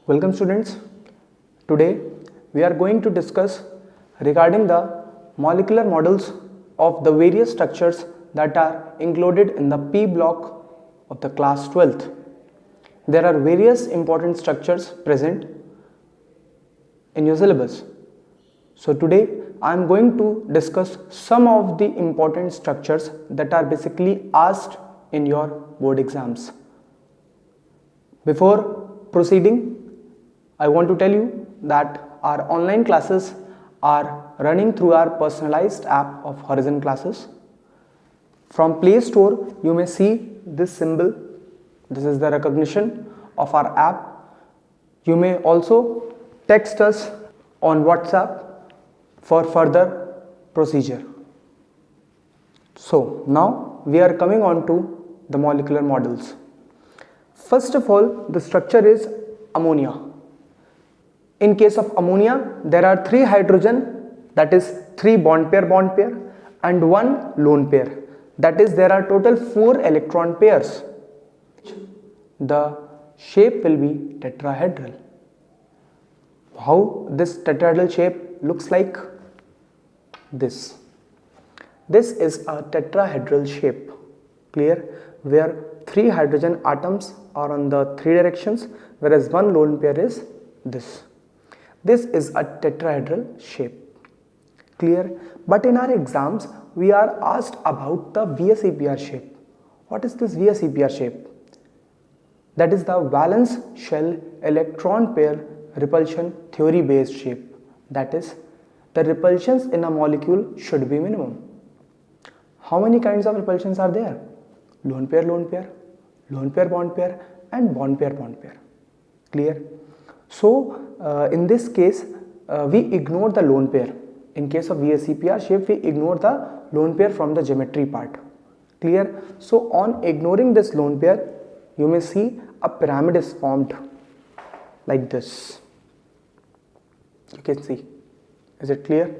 Welcome students. Today we are going to discuss regarding the molecular models of the various structures that are included in the P block of the class 12th. There are various important structures present in your syllabus. So today I am going to discuss some of the important structures that are basically asked in your board exams. Before proceeding, I want to tell you that our online classes are running through our personalized app of Horizon Classes. From Play Store, you may see this symbol. This is the recognition of our app. You may also text us on WhatsApp for further procedure. So now we are coming on to the molecular models. First of all, the structure is ammonia. In case of ammonia, there are 3 hydrogen, that is 3 bond pair and 1 lone pair. That is, there are total 4 electron pairs. The shape will be tetrahedral. How this tetrahedral shape looks like? This is a tetrahedral shape, clear, where 3 hydrogen atoms are on the 3 directions, whereas 1 lone pair is this. This is a tetrahedral shape, clear. But in our exams, we are asked about the VSEPR shape. What is this VSEPR shape? That is the valence shell electron pair repulsion theory based shape. That is, the repulsions in a molecule should be minimum. How many kinds of repulsions are there? Lone pair, lone pair, lone pair, bond pair, and bond pair, bond pair. Clear? So, in this case, we ignore the lone pair. In case of VSEPR shape, we ignore the lone pair from the geometry part. Clear? So, on ignoring this lone pair, you may see a pyramid is formed like this. You can see. Is it clear?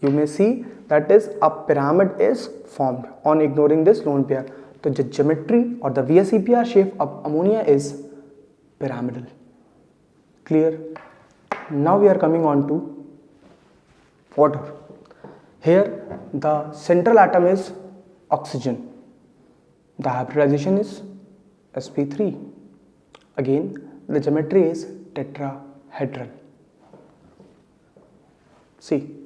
You may see that is a pyramid is formed on ignoring this lone pair. So the geometry or the VSEPR shape of ammonia is pyramidal. Clear? Now we are coming on to water. Here the central atom is oxygen. The hybridization is sp3. Again, the geometry is tetrahedral. See.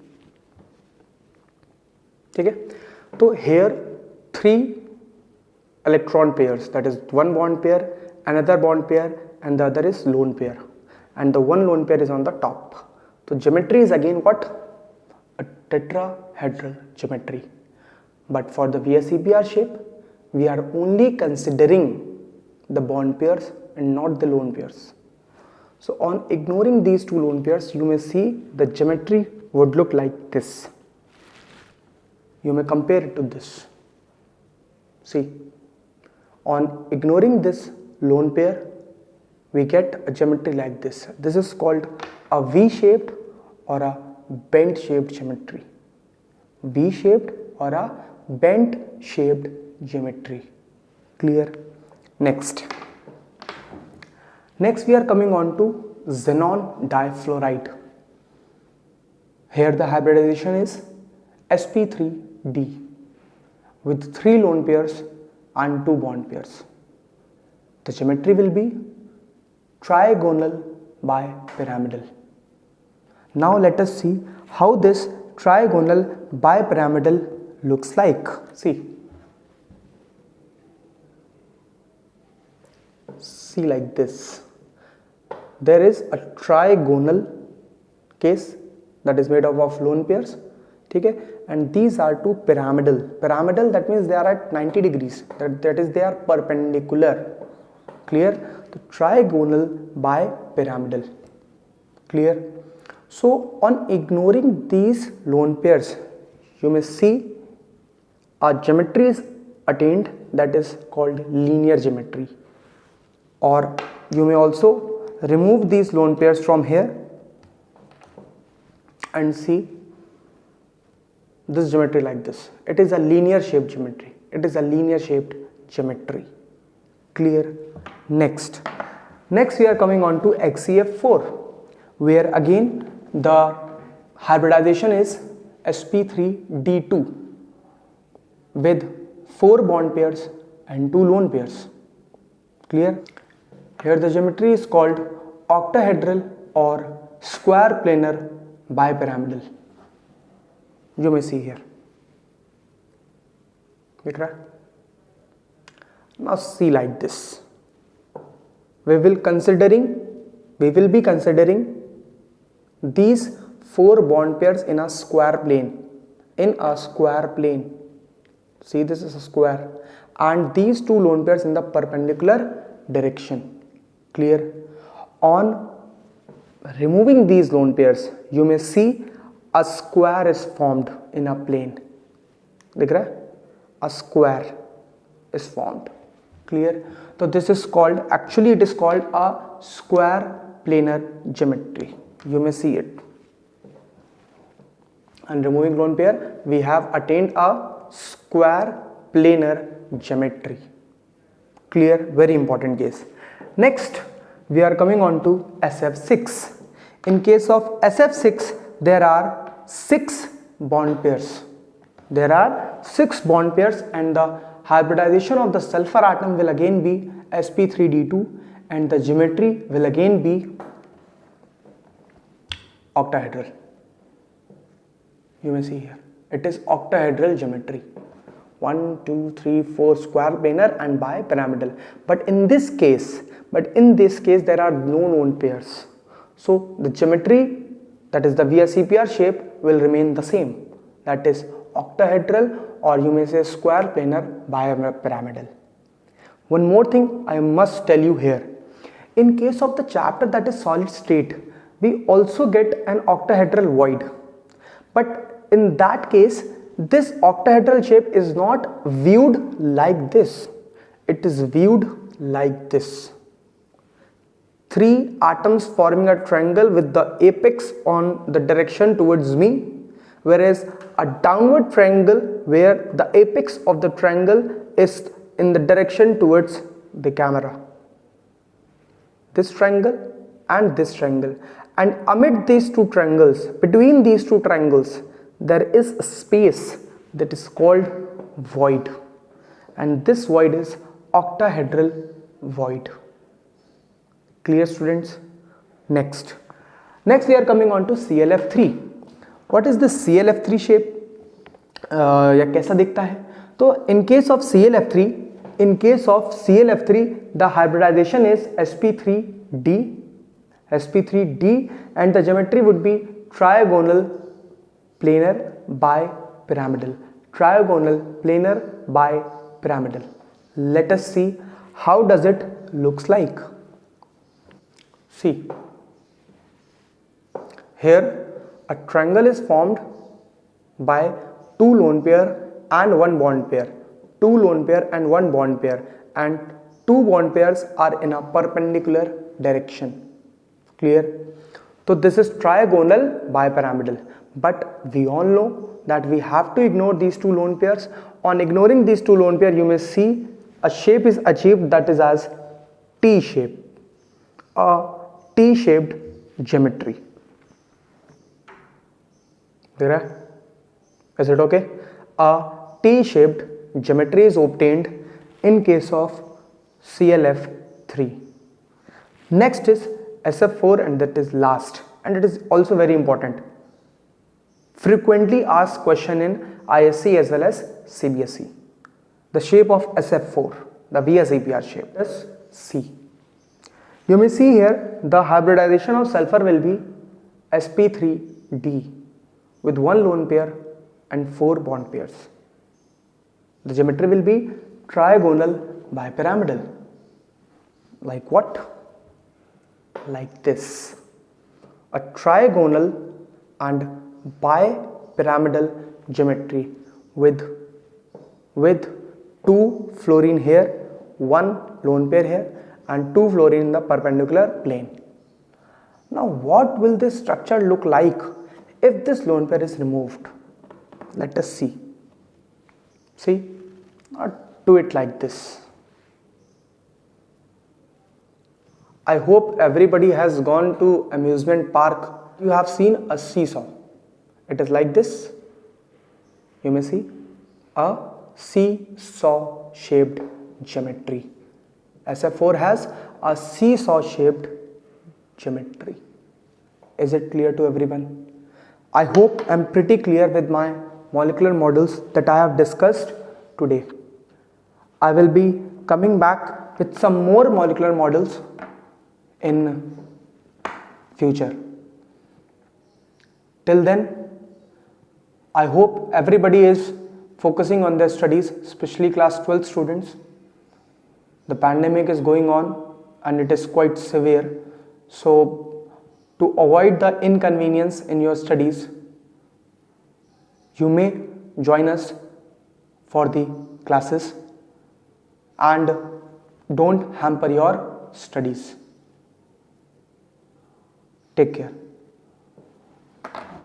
Okay? So here 3 electron pairs, that is 1 bond pair, another bond pair, and the other is lone pair, and the 1 lone pair is on the top. So geometry is again what? A tetrahedral geometry. But for the VSEPR shape, we are only considering the bond pairs and not the lone pairs. So on ignoring these 2 lone pairs, you may see the geometry would look like this. You may compare it to this. See, on ignoring this lone pair, we get a geometry like this. This is called a V-shaped or a bent-shaped geometry. V-shaped or a bent-shaped geometry. Clear? Next we are coming on to xenon difluoride. Here the hybridization is sp3d with 3 lone pairs and 2 bond pairs. The geometry will be trigonal bipyramidal. Now let us see how this trigonal bipyramidal looks like. See like this. There is a trigonal case that is made up of lone pairs. Okay? And these are 2 pyramidal. Pyramidal, that means they are at 90 degrees. That is, they are perpendicular. Clear? The trigonal bipyramidal. Clear? So on ignoring these lone pairs, you may see a geometry is attained that is called linear geometry. Or you may also remove these lone pairs from here and see this geometry like this. It is a linear shaped geometry. Clear? Next, Next we are coming on to XeF4, where again the hybridization is sp3d2 with 4 bond pairs and 2 lone pairs. Clear? Here the geometry is called octahedral or square planar bipyramidal. You may see here. दिख रहा है? Now see like this. We will be considering these 4 bond pairs in a square plane. See, this is a square, and these 2 lone pairs in the perpendicular direction. Clear? On removing these lone pairs, you may see a square is formed in a plane. दिख रहा है? A square is formed. Clear? So this is called, actually it is called a square planar geometry. You may see it. And removing lone pair, we have attained a square planar geometry. Clear? Very important case. Next we are coming on to SF6. In case of SF6, there are 6 bond pairs. There are 6 bond pairs, and the hybridization of the sulfur atom will again be sp3d2, and the geometry will again be octahedral. You may see here, it is octahedral geometry. 1, 2, 3, 4 square planar and bipyramidal. But in this case there are no lone pairs. So the geometry, that is the VSEPR shape, will remain the same. That is octahedral, or you may say square planar bipyramidal. One more thing I must tell you here. In case of the chapter that is solid state, we also get an octahedral void. But in that case, this octahedral shape is not viewed like this. It is viewed like this. 3 atoms forming a triangle with the apex on the direction towards me, whereas a downward triangle where the apex of the triangle is in the direction towards the camera. This triangle and this triangle, and amid these 2 triangles, between these 2 triangles, there is a space that is called void, and this void is octahedral void. Clear, students? Next we are coming on to ClF3. What is this ClF3 shape? या कैसा दिखता है? तो in case of ClF3, the hybridization is sp3d, and the geometry would be trigonal planar bipyramidal. Let us see how does it looks like. See, here a triangle is formed by 2 lone pair and 1 bond pair, and 2 bond pairs are in a perpendicular direction. Clear? So this is trigonal bipyramidal, but we all know that we have to ignore these 2 lone pairs. On ignoring these 2 lone pairs, you may see a shape is achieved that is as T shape, a T-shaped geometry. There, is it okay? A T-shaped geometry is obtained in case of ClF3. Next is SF4, and that is last, and it is also very important. Frequently asked question in ISC as well as CBSE. The shape of SF4, the VSEPR shape is C. You may see here the hybridization of sulfur will be sp3d with 1 lone pair and 4 bond pairs. The geometry will be trigonal bipyramidal. Like what? Like this. A trigonal and bipyramidal geometry with 2 fluorine here, 1 lone pair here, and 2 fluorine in the perpendicular plane. Now what will this structure look like if this lone pair is removed? Let us see. See, do it like this. I hope everybody has gone to amusement park. You have seen a seesaw. It is like this. You may see a seesaw shaped geometry. SF4 has a seesaw shaped geometry. Is it clear to everyone? I hope I'm pretty clear with my molecular models that I have discussed today. I will be coming back with some more molecular models in future. Till then, I hope everybody is focusing on their studies, especially class 12 students. The pandemic is going on and it is quite severe. So, to avoid the inconvenience in your studies, you may join us for the classes and don't hamper your studies. Take care.